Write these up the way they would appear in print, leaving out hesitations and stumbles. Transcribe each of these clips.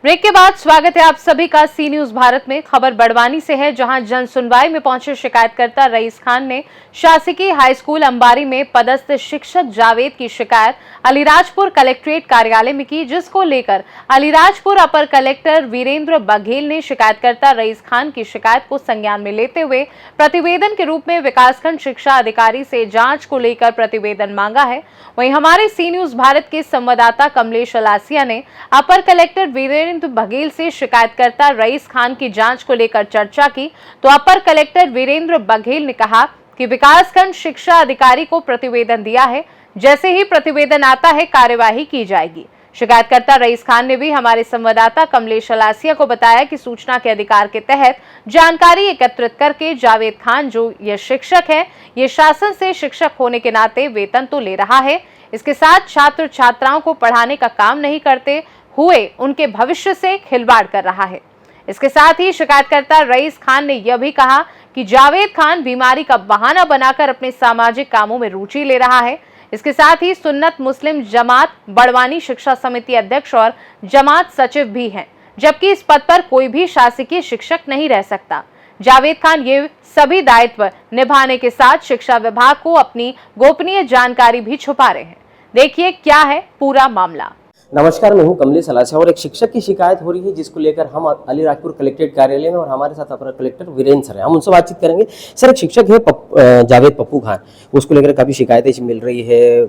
Break के बाद स्वागत है आप सभी का सी न्यूज भारत में। खबर बड़वानी से है, जहां जन सुनवाई में पहुंचे शिकायतकर्ता रईस खान ने शासकीय हाई स्कूल अंबारी में पदस्थ शिक्षक जावेद की शिकायत अलीराजपुर कलेक्ट्रेट कार्यालय में की, जिसको लेकर अलीराजपुर अपर कलेक्टर वीरेंद्र बघेल ने शिकायतकर्ता रईस खान की शिकायत को संज्ञान में लेते हुए प्रतिवेदन के रूप में विकासखंड शिक्षा अधिकारी से जांच को लेकर प्रतिवेदन मांगा है। वहीं हमारे सी न्यूज भारत के संवाददाता कमलेश अलासिया ने अपर कलेक्टर वीरेंद्र बघेल से शिकायतकर्ता रईस खान की जांच को लेकर चर्चा की, तो अपर कलेक्टर वीरेंद्र बघेल ने कहा कि विकासखंड शिक्षा अधिकारी को प्रतिवेदन दिया है, जैसे ही प्रतिवेदन आता है कार्यवाही की जाएगी। शिकायतकर्ता रईस खान ने भी हमारे संवाददाता कमलेश अलासिया को बताया कि सूचना के अधिकार के तहत जानकारी एकत्रित करके जावेद खान जो ये शिक्षक है, ये शासन से शिक्षक होने के नाते वेतन तो ले रहा है, इसके साथ छात्र छात्राओं को पढ़ाने का काम नहीं करते हुए उनके भविष्य से खिलवाड़ कर रहा है। इसके साथ ही शिकायतकर्ता रईस खान ने यह भी कहा कि जावेद खान बीमारी का बहाना बनाकर अपने सामाजिक कामों में रुचि ले रहा है। इसके साथ ही सुन्नत मुस्लिम जमात बड़वानी शिक्षा समिति अध्यक्ष और जमात सचिव भी हैं, जबकि इस पद पर कोई भी शासकीय शिक्षक नहीं रह सकता। जावेद खान ये सभी दायित्व निभाने के साथ शिक्षा विभाग को अपनी गोपनीय जानकारी भी छुपा रहे हैं। देखिए क्या है पूरा मामला। नमस्कार, मैं हूं कमलेश अलासिया और एक शिक्षक की शिकायत हो रही है, जिसको लेकर हम अलीराजपुर कलेक्ट्रेट कार्यालय में और हमारे साथ अपर कलेक्टर वीरेंद्र सर हैं। हम उनसे बातचीत करेंगे। सर, एक शिक्षक है जावेद पप्पू खान, उसको लेकर काफ़ी शिकायतें मिल रही है,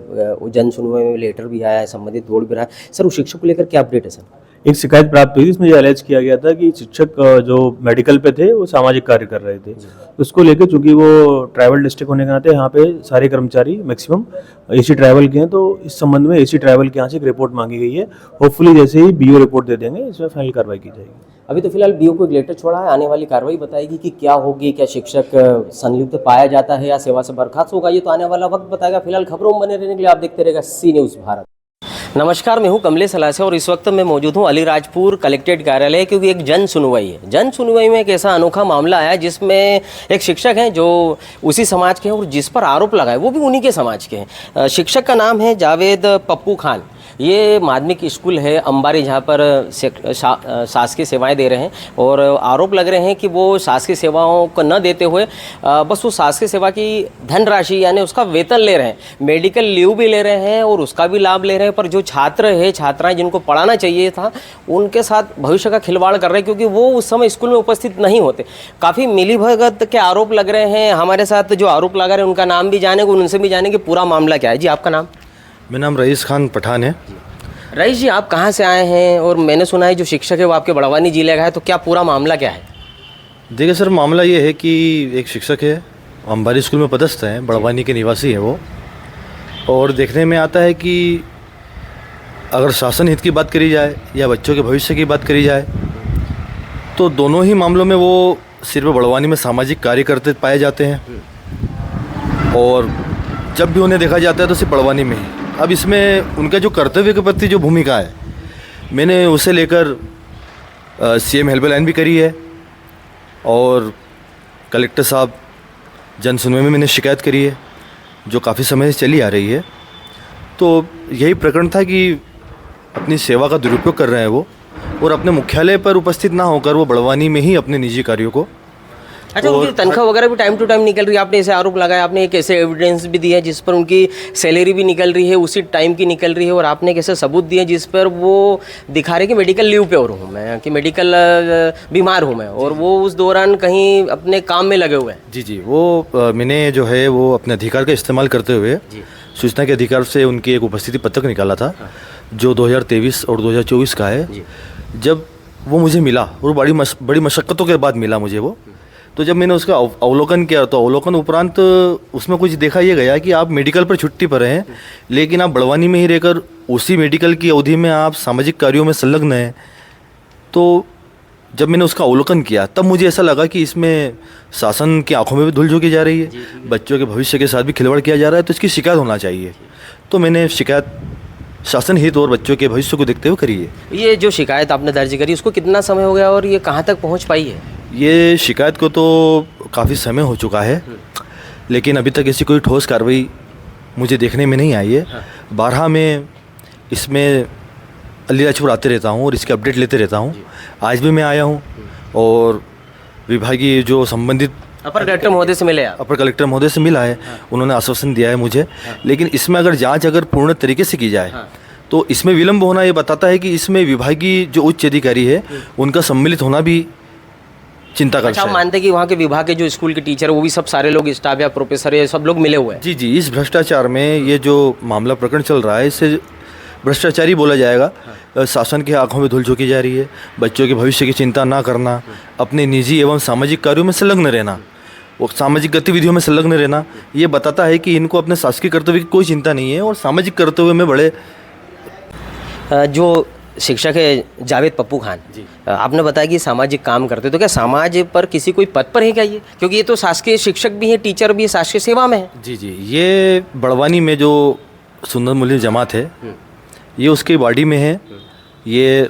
जन सुनवाई में लेटर भी आया है, संबंधित बोर्ड भी रहा है। सर, उस शिक्षक को लेकर क्या अपडेट है? सर, एक शिकायत प्राप्त हुई, इसमें यह एलेज किया गया था कि शिक्षक जो मेडिकल पे थे वो सामाजिक कार्य कर रहे थे। उसको लेकर, चूंकि वो ट्राइबल डिस्ट्रिक्ट होने के नाते यहाँ पे सारे कर्मचारी मैक्सिमम एसी ट्राइबल के हैं, तो इस संबंध में एसी ट्राइबल के यहाँ से एक रिपोर्ट मांगी गई है। होपफुली जैसे ही बीओ रिपोर्ट दे देंगे, इसमें फाइनल कार्रवाई की जाएगी। अभी तो फिलहाल बीओ को एक लेटर छोड़ा है, आने वाली कार्रवाई बताएगी कि क्या होगी, क्या शिक्षक संलिप्त पाया जाता है या सेवा से बर्खास्त होगा, ये तो आने वाला वक्त बताएगा। फिलहाल खबरों में बने रहने के लिए आप देखते रहेगा सी न्यूज़ भारत। नमस्कार, मैं हूं कमलेश अलासिया और इस वक्त मैं मौजूद हूं अलीराजपुर कलेक्ट्रेट कार्यालय, क्योंकि एक जन सुनवाई है। जन सुनवाई में एक ऐसा अनोखा मामला आया जिसमें एक शिक्षक हैं जो उसी समाज के हैं और जिस पर आरोप लगा है वो भी उन्हीं के समाज के हैं। शिक्षक का नाम है जावेद पप्पू खान। ये माध्यमिक स्कूल है अंबारी, जहाँ पर शासकीय सेवाएं दे रहे हैं और आरोप लग रहे हैं कि वो शासकीय सेवाओं को न देते हुए बस वो शासकीय सेवा की धनराशि यानी उसका वेतन ले रहे हैं, मेडिकल लीव भी ले रहे हैं और उसका भी लाभ ले रहे हैं। पर जो छात्र है, छात्राएं जिनको पढ़ाना चाहिए था, उनके साथ भविष्य का खिलवाड़ कर रहे हैं, क्योंकि वो उस समय स्कूल में उपस्थित नहीं होते। काफ़ी मिलीभगत के आरोप लग रहे हैं। हमारे साथ जो आरोप लगा रहे हैं उनका नाम भी जानेंगे, उनसे भी जानेंगे पूरा मामला क्या है। जी, आपका नाम? मेरा नाम रईस खान पठान है। रईस जी, आप कहाँ से आए हैं? और मैंने सुना है जो शिक्षक है वो आपके बड़वानी जिले का है, तो क्या पूरा मामला क्या है? देखिए सर, मामला ये है कि एक शिक्षक है, अंबारी स्कूल में पदस्थ है, बड़वानी के निवासी है वो, और देखने में आता है कि अगर शासन हित की बात करी जाए या बच्चों के भविष्य की बात करी जाए तो दोनों ही मामलों में वो सिर्फ बड़वानी में सामाजिक कार्य करते पाए जाते हैं, और जब भी उन्हें देखा जाता है तो सिर्फ बड़वानी में ही। अब इसमें उनका जो कर्तव्य के प्रति जो भूमिका है, मैंने उसे लेकर सीएम हेल्पलाइन भी करी है और कलेक्टर साहब जन सुनवाई में मैंने शिकायत करी है, जो काफ़ी समय से चली आ रही है। तो यही प्रकरण था कि अपनी सेवा का दुरुपयोग कर रहे हैं वो, और अपने मुख्यालय पर उपस्थित ना होकर वो बड़वानी में ही अपने निजी कार्यों को। अच्छा, उनकी तनख्वाह वगैरह भी टाइम टू टाइम निकल रही है? आपने ऐसे आरोप लगाया, आपने एक ऐसे एविडेंस भी दिया जिस पर उनकी सैलरी भी निकल रही है, उसी टाइम की निकल रही है, और आपने एक ऐसे सबूत दिए जिस पर वो दिखा रहे कि मेडिकल लीव पे और हूँ मैं, कि मेडिकल बीमार हूँ मैं, और वो उस दौरान कहीं अपने काम में लगे हुए हैं। जी, वो मैंने जो है वो अपने अधिकार का इस्तेमाल करते हुए सूचना के अधिकार से उनकी एक उपस्थिति पत्रक निकाला था, जो 2023 और 2024 का है। जब वो मुझे मिला, और बड़ी मशक्क़तों के बाद मिला मुझे वो, तो जब मैंने उसका अवलोकन किया तो अवलोकन उपरांत उसमें कुछ देखा ये गया कि आप मेडिकल पर छुट्टी पर हैं, लेकिन आप बड़वानी में ही रहकर उसी मेडिकल की अवधि में आप सामाजिक कार्यों में संलग्न हैं। तो जब मैंने उसका अवलोकन किया तब मुझे ऐसा लगा कि इसमें शासन की आंखों में भी धूल झोंकी जा रही है, बच्चों के भविष्य के साथ भी खिलवाड़ किया जा रहा है, तो इसकी शिकायत होना चाहिए। तो मैंने शिकायत शासन हित और बच्चों के भविष्य को देखते हुए करी है। ये जो शिकायत आपने दर्ज करी, उसको कितना समय हो गया और ये कहाँ तक पहुँच पाई है? ये शिकायत को तो काफ़ी समय हो चुका है, लेकिन अभी तक ऐसी कोई ठोस कार्रवाई मुझे देखने में नहीं आई है। 12 में इसमें अलीराजपुर आते रहता हूँ और इसके अपडेट लेते रहता हूँ। आज भी मैं आया हूँ और विभागीय जो संबंधित अपर कलेक्टर महोदय से मिले आप? अपर कलेक्टर महोदय से मिला है। उन्होंने आश्वासन दिया है मुझे, लेकिन इसमें अगर जांच अगर पूर्ण तरीके से की जाए तो इसमें विलंब होना ये बताता है कि इसमें विभागीय जो उच्च अधिकारी है उनका सम्मिलित होना भी चिंता का अच्छा, विषय आप है। मानते हैं कि वहाँ के विभाग के जो स्कूल के टीचर वो भी सब सारे लोग स्टाफ या प्रोफेसर ये सब लोग मिले हुए हैं? जी जी, इस भ्रष्टाचार में ये जो मामला प्रकरण चल रहा है इसे भ्रष्टाचारी बोला जाएगा। शासन की आंखों में धूल झोंकी जा रही है, बच्चों के भविष्य की चिंता ना करना, अपने निजी एवं सामाजिक कार्यों में संलग्न रहना और सामाजिक गतिविधियों में संलग्न रहना, ये बताता है कि इनको अपने शासकीय कर्तव्य की कोई चिंता नहीं है और सामाजिक कर्तव्य में बड़े। जो शिक्षक है जावेद पप्पू खान जी, आपने बताया कि सामाजिक काम करते, तो क्या समाज पर किसी कोई पद पर है क्या ये? क्योंकि ये तो शासकीय शिक्षक भी है, टीचर भी है, शासकीय सेवा में है। जी जी, ये बड़वानी में जो सुंदर मूल्य जमात है ये उसके बॉडी में है। ये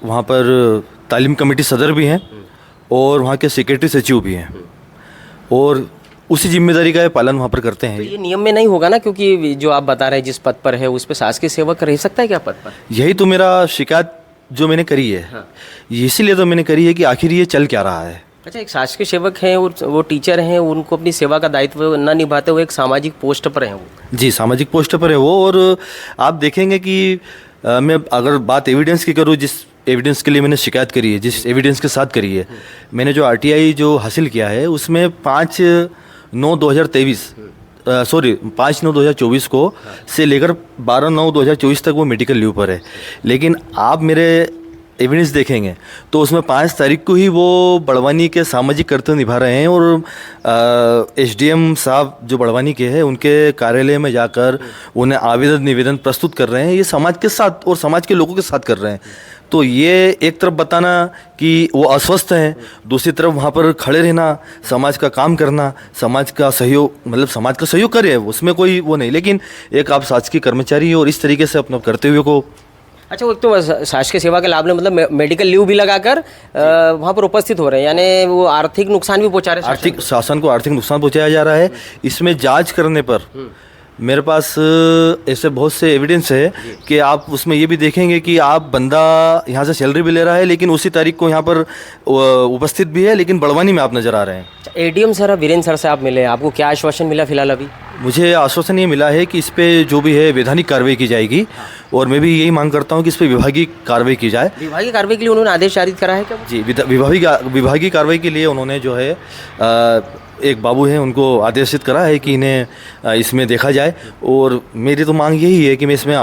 वहाँ पर तालीम कमेटी सदर भी हैं और वहाँ के सेक्रेटरी सचिव भी हैं और उसी जिम्मेदारी का ये पालन वहाँ पर करते तो हैं। ये नियम में नहीं होगा ना, क्योंकि जो आप बता रहे हैं जिस पद पर है उस पर शासकीय सेवक रह सकता है क्या पद पर? यही तो मेरा शिकायत जो मैंने करी है, इसीलिए तो मैंने करी है कि आखिर ये चल क्या रहा है। अच्छा, एक शासकीय सेवक हैं और वो टीचर हैं, उनको अपनी सेवा का दायित्व न निभाते हुए एक सामाजिक पोस्ट पर हैं वो। जी, सामाजिक पोस्ट पर है वो। और आप देखेंगे कि मैं अगर बात एविडेंस की करूँ, जिस एविडेंस के लिए मैंने शिकायत करी है, जिस एविडेंस के साथ करी है, मैंने जो आरटीआई जो हासिल किया है उसमें 5/9/2024 को से लेकर 12/9/2024 तक वो मेडिकल लीव पर है। लेकिन आप मेरे एविडेंस देखेंगे तो उसमें 5 तारीख को ही वो बड़वानी के सामाजिक कर्तव्य निभा रहे हैं और एसडीएम साहब जो बड़वानी के हैं उनके कार्यालय में जाकर उन्हें आवेदन निवेदन प्रस्तुत कर रहे हैं। ये समाज के साथ और समाज के लोगों के साथ कर रहे हैं। तो ये एक तरफ बताना कि वो अस्वस्थ हैं, दूसरी तरफ वहाँ पर खड़े रहना, समाज का काम करना, समाज का सहयोग, मतलब समाज का सहयोग करे, उसमें कोई वो नहीं। लेकिन एक आप शासकीय कर्मचारी और इस तरीके से अपना कर्तव्य को। अच्छा, वो एक तो शासकीय सेवा के लाभ में मतलब मेडिकल लीव भी लगाकर वहाँ पर उपस्थित हो रहे हैं, यानी वो आर्थिक नुकसान भी पहुँचा रहे हैं। आर्थिक शासन को आर्थिक नुकसान पहुँचाया जा रहा है। इसमें जांच करने पर मेरे पास ऐसे बहुत से एविडेंस है कि आप उसमें ये भी देखेंगे कि आप बंदा यहाँ से सैलरी भी ले रहा है लेकिन उसी तारीख को यहाँ पर उपस्थित भी है, लेकिन बड़वानी में आप नज़र आ रहे हैं। एडीएम सर वीरेंद्र सर से आप मिले, आपको क्या आश्वासन मिला फिलहाल अभी? मुझे आश्वासन ये मिला है कि इस पे जो भी है वैधानिक कार्रवाई की जाएगी और मैं भी यही मांग करता हूँ कि इस पे विभागीय कार्रवाई की जाए। विभागीय कार्रवाई के लिए उन्होंने आदेश जारी करा है क्या? जी, विभागीय कार्रवाई के लिए उन्होंने जो है एक बाबू हैं उनको आदेशित करा है कि इन्हें इसमें देखा जाए और मेरी तो मांग यही है कि मैं इसमें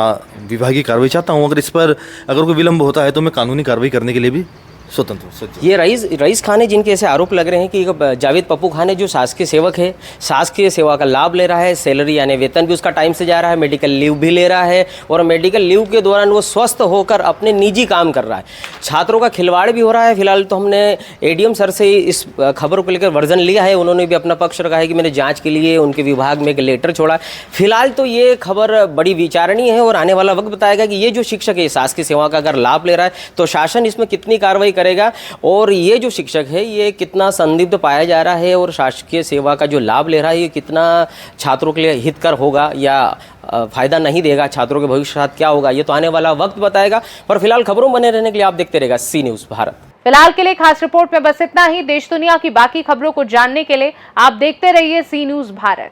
विभागीय कार्रवाई चाहता हूँ। अगर इस पर अगर कोई विलंब होता है तो मैं कानूनी कार्रवाई करने के लिए भी स्वतंत्र। ये रईस खान है जिनके ऐसे आरोप लग रहे हैं कि जावेद पप्पू खान है जो शासकीय सेवक है, शासकीय सेवा का लाभ ले रहा है, सैलरी यानी वेतन भी उसका टाइम से जा रहा है, मेडिकल लीव भी ले रहा है और मेडिकल लीव के दौरान वो स्वस्थ होकर अपने निजी काम कर रहा है। छात्रों का खिलवाड़ भी हो रहा है। फिलहाल तो हमने एडीएम सर से इस खबर को लेकर वर्जन लिया है, उन्होंने भी अपना पक्ष रखा है कि मैंने जाँच के लिए उनके विभाग में एक लेटर छोड़ा। फिलहाल तो ये खबर बड़ी विचारणीय है और आने वाला वक्त बताएगा कि ये जो शिक्षक है शासकीय सेवा का अगर लाभ ले रहा है तो शासन इसमें कितनी कार्रवाई करेगा और ये जो शिक्षक है ये कितना संदिग्ध पाया जा रहा है और शासकीय सेवा का जो लाभ ले रहा है ये कितना छात्रों के लिए हितकर होगा या फायदा नहीं देगा, छात्रों के भविष्य के साथ क्या होगा, ये तो आने वाला वक्त बताएगा। पर फिलहाल खबरों बने रहने के लिए आप देखते रहेगा सी न्यूज़ भारत। फिलहाल के लिए खास रिपोर्ट में बस इतना ही। देश दुनिया की बाकी खबरों को जानने के लिए आप देखते रहिए सी न्यूज़ भारत।